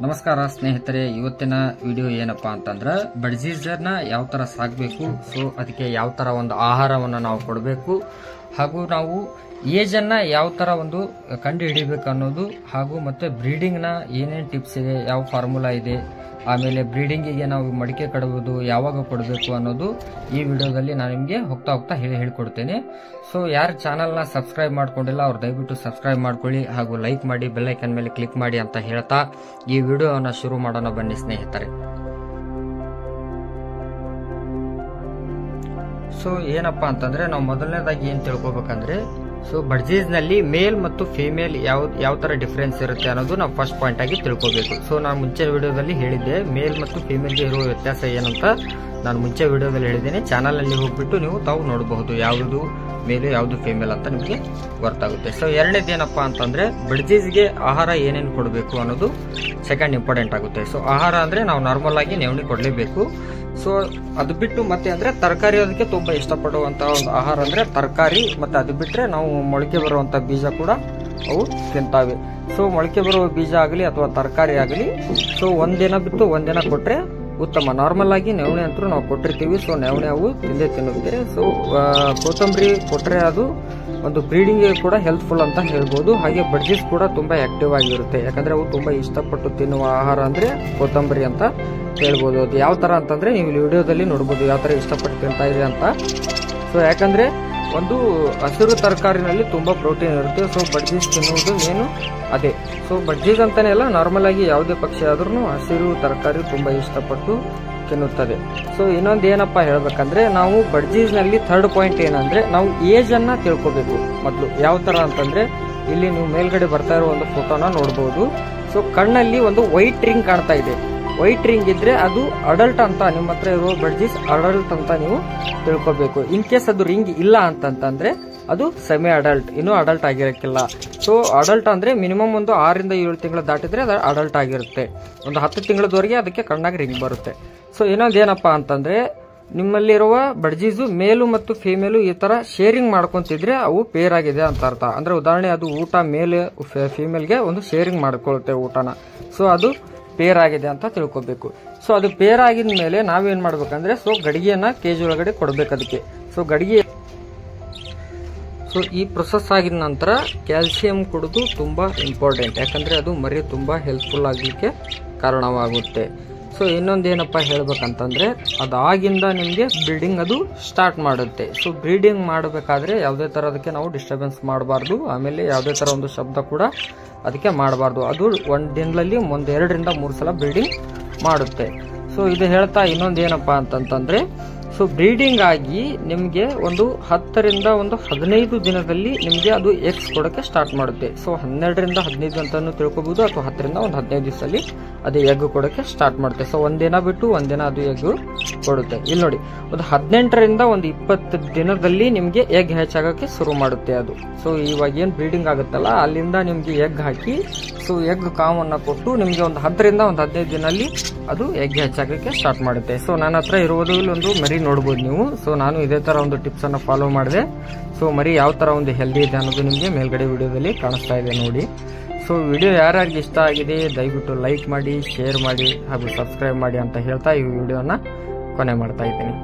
ನಮಸ್ಕಾರ ಸ್ನೇಹಿತರೆ, ಇವತ್ತಿನ ವಿಡಿಯೋ ಏನಪ್ಪಾ ಅಂತಂದ್ರೆ ಬಡ್ಜೀಸರ್ನ ಯಾವ ತರ ಸಾಕಬೇಕು, ಸೊ ಅದಕ್ಕೆ ಯಾವ ತರ ಒಂದು ಆಹಾರವನ್ನು ನಾವು ಕೊಡಬೇಕು, ಹಾಗೂ ನಾವು ಏಜ್ ಅನ್ನ ಯಾವ ತರ ಒಂದು ಕಂಡು ಹಿಡಿಬೇಕು ಅನ್ನೋದು, ಹಾಗೂ ಮತ್ತೆ ಬ್ರೀಡಿಂಗ್ ನ ಏನೇನು ಟಿಪ್ಸ್ ಇದೆ, ಯಾವ ಫಾರ್ಮುಲಾ ಇದೆ, ಆಮೇಲೆ ಬ್ರೀಡಿಂಗಿಗೆ ನಾವು ಮಡಿಕೆ ಕಡುವುದು ಯಾವಾಗ ಕೊಡಬೇಕು ಅನ್ನೋದು ಈ ವಿಡಿಯೋದಲ್ಲಿ ನಾನು ನಿಮಗೆ ಹೋಗ್ತಾ ಹೇಳಿಕೊಡ್ತೇನೆ. ಸೊ ಯಾರು ಚಾನಲ್ನ ಸಬ್ಸ್ಕ್ರೈಬ್ ಮಾಡ್ಕೊಂಡಿಲ್ಲ ಅವ್ರು ದಯವಿಟ್ಟು ಸಬ್ಸ್ಕ್ರೈಬ್ ಮಾಡ್ಕೊಳ್ಳಿ, ಹಾಗೂ ಲೈಕ್ ಮಾಡಿ, ಬೆಲ್ ಐಕನ್ ಮೇಲೆ ಕ್ಲಿಕ್ ಮಾಡಿ ಅಂತ ಹೇಳ್ತಾ ಈ ವಿಡಿಯೋನ ಶುರು ಮಾಡೋಣ ಬನ್ನಿ ಸ್ನೇಹಿತರೆ. ಸೊ ಏನಪ್ಪಾ ಅಂತಂದ್ರೆ ನಾವು ಮೊದಲನೇದಾಗಿ ಏನ್ ತಿಳ್ಕೊಬೇಕಂದ್ರೆ, ಸೊ ಬಡ್ಜೀಸ್ ನಲ್ಲಿ ಮೇಲ್ ಮತ್ತು ಫಿಮೇಲ್ ಯಾವ ತರ ಡಿಫರೆನ್ಸ್ ಇರುತ್ತೆ ಅನ್ನೋದು ನಾವು ಫಸ್ಟ್ ಪಾಯಿಂಟ್ ಆಗಿ ತಿಳ್ಕೋಬೇಕು. ಸೊ ನಾನು ಮುಂಚೆ ವಿಡಿಯೋದಲ್ಲಿ ಹೇಳಿದ್ದೆ ಮೇಲ್ ಮತ್ತು ಫಿಮೇಲ್ಗೆ ಇರುವ ವ್ಯತ್ಯಾಸ ಏನಂತ ನಾನು ಮುಂಚೆ ವಿಡಿಯೋದಲ್ಲಿ ಹೇಳಿದ್ದೇನೆ. ಚಾನಲ್ ಅಲ್ಲಿ ಹೋಗ್ಬಿಟ್ಟು ನೀವು ತಾವು ನೋಡಬಹುದು ಯಾವುದು ಮೇಲು ಯಾವುದು ಫಿಮೇಲ್ ಅಂತ ನಿಮಗೆ ಗೊತ್ತಾಗುತ್ತೆ. ಸೊ ಎರಡನೇದೇನಪ್ಪಾ ಅಂತಂದ್ರೆ ಬಡ್ಜೀಸ್ಗೆ ಆಹಾರ ಏನೇನು ಕೊಡಬೇಕು ಅನ್ನೋದು ಸೆಕೆಂಡ್ ಇಂಪಾರ್ಟೆಂಟ್ ಆಗುತ್ತೆ. ಸೊ ಆಹಾರ ಅಂದ್ರೆ ನಾವು ನಾರ್ಮಲ್ ಆಗಿ ನೆವಣಿ ಕೊಡಲೇಬೇಕು. ಸೊ ಅದು ಬಿಟ್ಟು ಮತ್ತೆ ಅಂದ್ರೆ ತರಕಾರಿ ಅದಕ್ಕೆ ತುಂಬಾ ಇಷ್ಟಪಡುವಂತ ಒಂದು ಆಹಾರ ಅಂದ್ರೆ ತರಕಾರಿ, ಮತ್ತೆ ಅದು ಬಿಟ್ರೆ ನಾವು ಮೊಳಕೆ ಬರುವಂತ ಬೀಜ ಕೂಡ ಅವು ತಿಂತಾವೆ. ಸೊ ಮೊಳಕೆ ಬರುವ ಬೀಜ ಆಗಲಿ ಅಥವಾ ತರಕಾರಿ ಆಗಲಿ, ಸೊ ಒಂದಿನ ಬಿಟ್ಟು ಒಂದಿನ ಕೊಟ್ರೆ ಉತ್ತಮ. ನಾರ್ಮಲ್ ಆಗಿ ನೆವಣೆ ಅಂತೂ ನಾವು ಕೊಟ್ಟಿರ್ತೀವಿ, ಸೊ ನೆವಣೆ ಅವು ತಿಂದೇ ತಿನ್ನುತ್ತೆ. ಸೊ ಕೊತ್ತಂಬರಿ ಕೊಟ್ರೆ ಅದು ಒಂದು ಬ್ರೀಡಿಂಗ್ ಕೂಡ ಹೆಲ್ಪ್ಫುಲ್ ಅಂತ ಹೇಳ್ಬೋದು. ಹಾಗೆ ಬಡ್ಜೀಸ್ ಕೂಡ ತುಂಬಾ ಆಕ್ಟಿವ್ ಆಗಿರುತ್ತೆ, ಯಾಕಂದ್ರೆ ಅವು ತುಂಬಾ ಇಷ್ಟಪಟ್ಟು ತಿನ್ನುವ ಆಹಾರ ಅಂದ್ರೆ ಕೊತ್ತಂಬರಿ ಅಂತ ಹೇಳ್ಬೋದು. ಅದು ಯಾವ ತರ ಅಂತಂದ್ರೆ ನೀವು ವಿಡಿಯೋದಲ್ಲಿ ನೋಡಬಹುದು ಯಾವ ತರ ಇಷ್ಟಪಟ್ಟು ತಿಂತಾ ಇದೆ ಅಂತ. ಸೊ ಯಾಕಂದ್ರೆ ಒಂದು ಹಸಿರು ತರಕಾರಿನಲ್ಲಿ ತುಂಬಾ ಪ್ರೋಟೀನ್ ಇರುತ್ತೆ. ಸೊ ಬಡ್ಜೀಸ್ ತಿನ್ನುವುದು ಮೇನು ಅದೇ. ಸೊ ಬಡ್ಜೀಸ್ ಅಂತಾನೆ ಅಲ್ಲ, ನಾರ್ಮಲ್ ಆಗಿ ಯಾವುದೇ ಪಕ್ಷಿ ಆದ್ರೂ ಹಸಿರು ತರಕಾರಿ ತುಂಬಾ ಇಷ್ಟಪಟ್ಟು ತಿನ್ನುತ್ತದೆ. ಸೊ ಇನ್ನೊಂದು ಏನಪ್ಪಾ ಹೇಳ್ಬೇಕಂದ್ರೆ, ನಾವು ಬಡ್ಜೀಸ್ ನಲ್ಲಿ ಥರ್ಡ್ ಪಾಯಿಂಟ್ ಏನಂದ್ರೆ ನಾವು ಏಜ್ ಅನ್ನ ತಿಳ್ಕೊಬೇಕು ಮೊದಲು. ಯಾವ ತರ ಅಂತಂದ್ರೆ ಇಲ್ಲಿ ನೀವು ಮೇಲ್ಗಡೆ ಬರ್ತಾ ಇರೋ ಒಂದು ಫೋಟೋನ ನೋಡಬಹುದು. ಸೊ ಕಣ್ಣಲ್ಲಿ ಒಂದು ವೈಟ್ ರಿಂಗ್ ಕಾಣ್ತಾ ಇದೆ. ವೈಟ್ ರಿಂಗ್ ಇದ್ರೆ ಅದು ಅಡಲ್ಟ್ ಅಂತ, ನಿಮ್ಮ ಹತ್ರ ಇರೋ ಬಡ್ಜೀಸ್ ಅಡಲ್ಟ್ ಅಂತ ನೀವು ತಿಳ್ಕೊಬೇಕು. ಇನ್ ಕೇಸ್ ಅದು ರಿಂಗ್ ಇಲ್ಲ ಅಂತಂದ್ರೆ ಅದು ಸೆಮಿ ಅಡಲ್ಟ್, ಇನ್ನೂ ಅಡಲ್ಟ್ ಆಗಿರಕ್ಕಿಲ್ಲ. ಸೊ ಅಡಲ್ಟ್ ಅಂದ್ರೆ ಮಿನಿಮಮ್ ಒಂದು 6 ರಿಂದ 7 ತಿಂಗಳು ದಾಟಿದ್ರೆ ಅದು ಅಡಲ್ಟ್ ಆಗಿರುತ್ತೆ. ಒಂದು 10 ತಿಂಗಳದವರೆಗೆ ಅದಕ್ಕೆ ಕಣ್ಣಾಗಿ ರಿಂಗ್ ಬರುತ್ತೆ. ಸೊ ಇನ್ನೊಂದೇನಪ್ಪಾ ಅಂತಂದ್ರೆ ನಿಮ್ಮಲ್ಲಿರುವ ಬಡ್ಜೀಸು ಮೇಲು ಮತ್ತು ಫಿಮೇಲು ಈ ತರ ಶೇರಿಂಗ್ ಮಾಡ್ಕೊಂತಿದ್ರೆ ಅವು ಪೇರ್ ಆಗಿದೆ ಅಂತ ಅರ್ಥ. ಅಂದ್ರೆ ಉದಾಹರಣೆ ಅದು ಊಟ ಮೇಲ್ ಫಿಮೇಲ್ಗೆ ಒಂದು ಶೇರಿಂಗ್ ಮಾಡ್ಕೊಳುತ್ತೆ ಊಟನ. ಸೊ ಅದು ಪೇರ್ ಆಗಿದೆ ಅಂತ ತಿಳ್ಕೊಬೇಕು. ಸೊ ಅದು ಪೇರ್ ಆಗಿದ ಮೇಲೆ ನಾವೇನ್ ಮಾಡ್ಬೇಕಂದ್ರೆ, ಸೊ ಗಡಿಗೆಯನ್ನ ಕೇಜ್ ಒಳಗಡೆ ಕೊಡ್ಬೇಕು ಅದಕ್ಕೆ. ಸೊ ಗಡಿಗೆ ಸೊ ಈ ಪ್ರೊಸೆಸ್ ಆಗಿದ ನಂತರ ಕ್ಯಾಲ್ಸಿಯಂ ಕೊಡೋದು ತುಂಬಾ ಇಂಪಾರ್ಟೆಂಟ್, ಯಾಕಂದ್ರೆ ಅದು ಮರಿ ತುಂಬಾ ಹೆಲ್ಪ್ಫುಲ್ ಆಗ್ಲಿಕ್ಕೆ ಕಾರಣವಾಗುತ್ತೆ. ಸೊ ಇನ್ನೊಂದೇನಪ್ಪ ಹೇಳ್ಬೇಕಂತಂದ್ರೆ ಅದಾಗಿಂದ ನಿಮಗೆ ಬ್ರೀಡಿಂಗ್ ಅದು ಸ್ಟಾರ್ಟ್ ಮಾಡುತ್ತೆ. ಸೊ ಬ್ರೀಡಿಂಗ್ ಮಾಡಬೇಕಾದ್ರೆ ಯಾವುದೇ ತರ ಅದಕ್ಕೆ ನಾವು ಡಿಸ್ಟರ್ಬೆನ್ಸ್ ಮಾಡಬಾರ್ದು, ಆಮೇಲೆ ಯಾವುದೇ ತರ ಒಂದು ಶಬ್ದ ಕೂಡ ಅದಕ್ಕೆ ಮಾಡಬಾರ್ದು. ಅದು ಒಂದು ದಿನದಲ್ಲಿ 2 ರಿಂದ 3 ಸಲ ಬ್ರೀಡಿಂಗ್ ಮಾಡುತ್ತೆ. ಸೊ ಇದು ಹೇಳ್ತಾ ಇನ್ನೊಂದೇನಪ್ಪಾ ಅಂತಂತಂದ್ರೆ, ಸೊ ಬ್ರೀಡಿಂಗ್ ಆಗಿ ನಿಮ್ಗೆ ಒಂದು 10 ರಿಂದ 15 ದಿನದಲ್ಲಿ ನಿಮ್ಗೆ ಅದು ಎಗ್ಸ್ ಕೊಡಕ್ಕೆ ಸ್ಟಾರ್ಟ್ ಮಾಡುತ್ತೆ. ಸೊ 12 ರಿಂದ 15 ಅಂತಾನು ತಿಳ್ಕೊಬಹುದು, ಅಥವಾ 10 ರಿಂದ 15 ದಿವಸದಲ್ಲಿ ಅದು ಎಗ್ ಕೊಡಕ್ಕೆ ಸ್ಟಾರ್ಟ್ ಮಾಡುತ್ತೆ. ಸೊ ಒಂದಿನ ಬಿಟ್ಟು ಒಂದಿನ ಅದು ಎಗ್ ಕೊಡುತ್ತೆ. ಇಲ್ಲಿ ನೋಡಿ, ಒಂದು 18 ರಿಂದ 20 ದಿನದಲ್ಲಿ ನಿಮ್ಗೆ ಎಗ್ ಹೆಚ್ಚಾಗಕ್ಕೆ ಶುರು ಮಾಡುತ್ತೆ ಅದು. ಸೊ ಇವಾಗ ಏನ್ ಬ್ರೀಡಿಂಗ್ ಆಗುತ್ತಲ್ಲ ಅಲ್ಲಿಂದ ನಿಮ್ಗೆ ಎಗ್ ಹಾಕಿ, ಸೊ ಎಗ್ ಕಾಮನ್ನ ಕೊಟ್ಟು ನಿಮ್ಗೆ ಒಂದು 10 ರಿಂದ 15 ದಿನಲ್ಲಿ ಅದು ಎಗ್ ಹೆಚ್ಚಾಗಕ್ಕೆ ಸ್ಟಾರ್ಟ್ ಮಾಡುತ್ತೆ. ಸೊ ನನ್ನ ಹತ್ರ ಇರುವುದು ಇಲ್ಲೊಂದು ಮರಿ ನೋಡಬಹುದು ನೀವು. ಸೊ ನಾನು ಇದೇ ತರ ಒಂದು ಟಿಪ್ಸ್ ಅನ್ನ ಫಾಲೋ ಮಾಡಿದೆ. ಸೊ ಮರಿ ಯಾವ ತರ ಒಂದು ಹೆಲ್ದಿ ಇದೆ ಅನ್ನೋದು ನಿಮ್ಗೆ ಮೇಲ್ಗಡೆ ವಿಡಿಯೋದಲ್ಲಿ ಕಾಣಿಸ್ತಾ ಇದೆ ನೋಡಿ. ಸೊ ವಿಡಿಯೋ ಯಾರ್ಯಾರಿಗೆ ಇಷ್ಟ ಆಗಿದೆ ದಯವಿಟ್ಟು ಲೈಕ್ ಮಾಡಿ, ಶೇರ್ ಮಾಡಿ, ಹಾಗೂ ಸಬ್ಸ್ಕ್ರೈಬ್ ಮಾಡಿ ಅಂತ ಹೇಳ್ತಾ ಈ ವಿಡಿಯೋನ ಕೊನೆ ಮಾಡ್ತಾ ಇದ್ದೀನಿ.